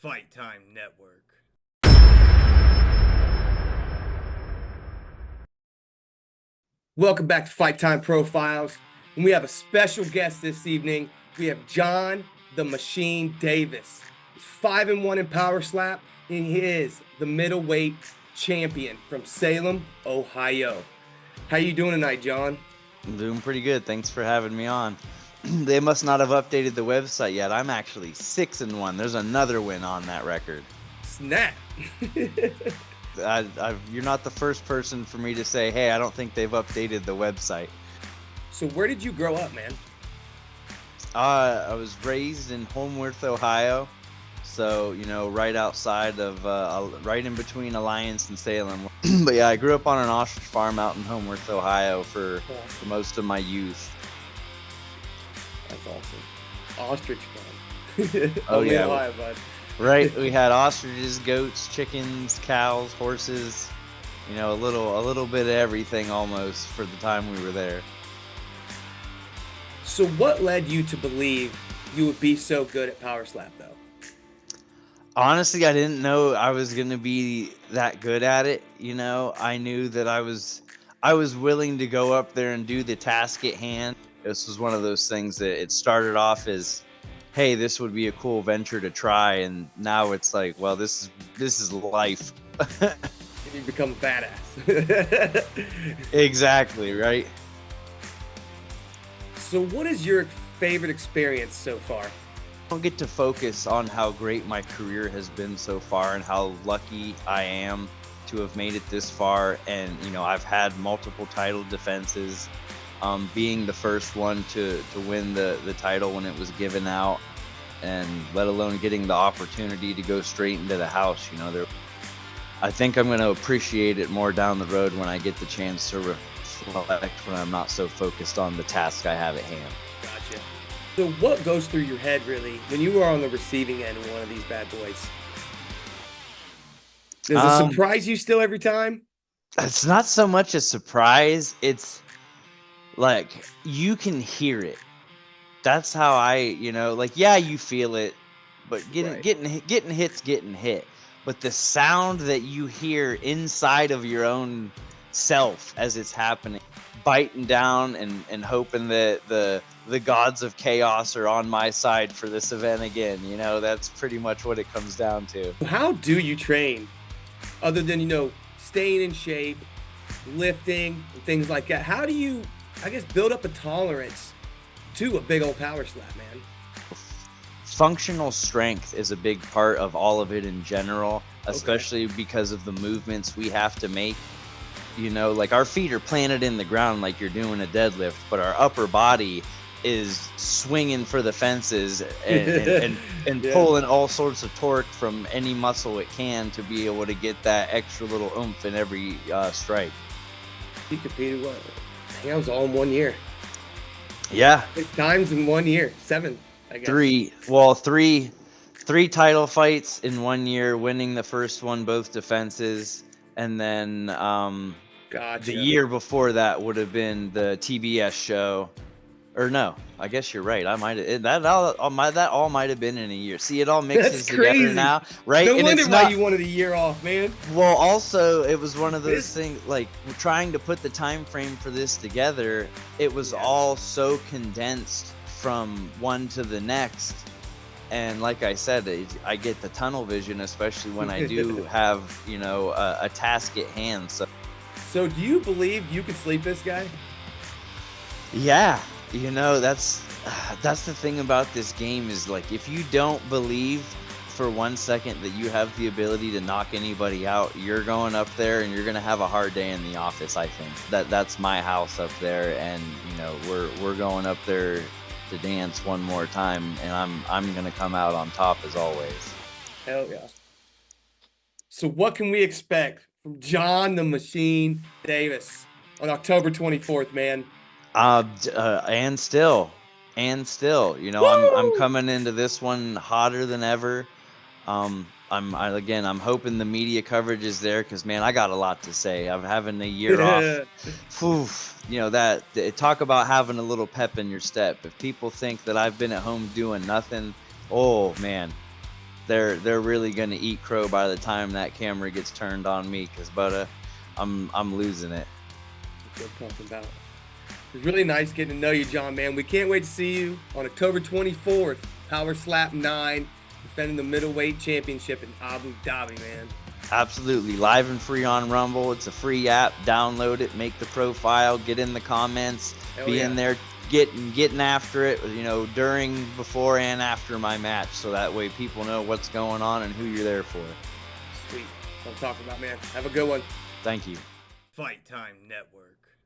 Fight Time Network. Welcome back to Fight Time Profiles. And we have a special guest this evening. We have John the Machine Davis. He's 5-1 in PowerSlap, and he is the middleweight champion from Salem, Ohio. How you doing tonight, John? I'm doing pretty good. Thanks for having me on. They must not have updated the website yet. I'm actually 6-1. There's another win on that record. Snap. You're not the first person for me to say, hey, I don't think they've updated the website. So where did you grow up, man? I was raised in Homeworth, Ohio. So, right outside of, right in between Alliance and Salem. But yeah, I grew up on an ostrich farm out in Homeworth, Ohio for most of my youth. That's awesome. Ostrich farm. Oh, yeah. Ohio, bud. Right, we had ostriches, goats, chickens, cows, horses, a little bit of everything almost for the time we were there. So what led you to believe you would be so good at PowerSlap, though? Honestly, I didn't know I was going to be that good at it. I knew that I was willing to go up there and do the task at hand. This was one of those things that it started off as, hey, this would be a cool venture to try, and now it's like, well, this is life. You become a badass. Exactly, right? So what is your favorite experience so far? I don't get to focus on how great my career has been so far and how lucky I am to have made it this far. And, I've had multiple title defenses. Being the first one to win the title when it was given out, and let alone getting the opportunity to go straight into the house. I think I'm going to appreciate it more down the road when I get the chance to reflect when I'm not so focused on the task I have at hand. Gotcha. So what goes through your head, really, when you are on the receiving end of one of these bad boys? Does it surprise you still every time? It's not so much a surprise. It's like you can hear it. That's how yeah, you feel it, but getting hit. But the sound that you hear inside of your own self as it's happening, biting down and hoping that the gods of chaos are on my side for this event again. That's pretty much what it comes down to. How do you train other than, staying in shape, lifting, and things like that? How do you, build up a tolerance to a big old PowerSlap, man? Functional strength is a big part of all of it in general, especially because of the movements we have to make. Like our feet are planted in the ground like you're doing a deadlift, but our upper body is swinging for the fences and Yeah. pulling all sorts of torque from any muscle it can to be able to get that extra little oomph in every strike. You competed what? I think I was all in 1 year. Yeah. 6 times in 1 year. 7, I guess. Three title fights in 1 year, winning the first one, both defenses. And then Gotcha. the year before that would have been the TBS show. Or no, I guess you're right. I might have that all might have been in a year. See, it all mixes together now, right? No and wonder it's why not, you wanted a year off, man. Well, also it was one of those things, like trying to put the time frame for this together. It was all so condensed from one to the next. And like I said, I get the tunnel vision, especially when I do have, a task at hand. So do you believe you could sleep this guy? Yeah, that's the thing about this game is, like, if you don't believe for 1 second that you have the ability to knock anybody out, you're going up there and you're going to have a hard day in the office. I think that's my house up there. And, we're going up there to dance one more time, and I'm gonna come out on top as always. Hell yeah. So what can we expect from John the Machine Davis on October 24th, man? And still, I'm coming into this one hotter than ever. I'm hoping the media coverage is there, because, man, I got a lot to say. I'm having a year off. Talk about having a little pep in your step. If people think that I've been at home doing nothing, oh man, they're really gonna eat crow by the time that camera gets turned on me, because I'm losing it. That's what I'm talking about. It's really nice getting to know you, John, man. We can't wait to see you on October 24th, PowerSlap 9, defending the middleweight championship in Abu Dhabi, man. Absolutely. Live and free on Rumble. It's a free app. Download it, make the profile, get in the comments, be in there getting after it, during, before, and after my match, so that way people know what's going on and who you're there for. Sweet. That's what I'm talking about, man. Have a good one. Thank you. Fight Time Network.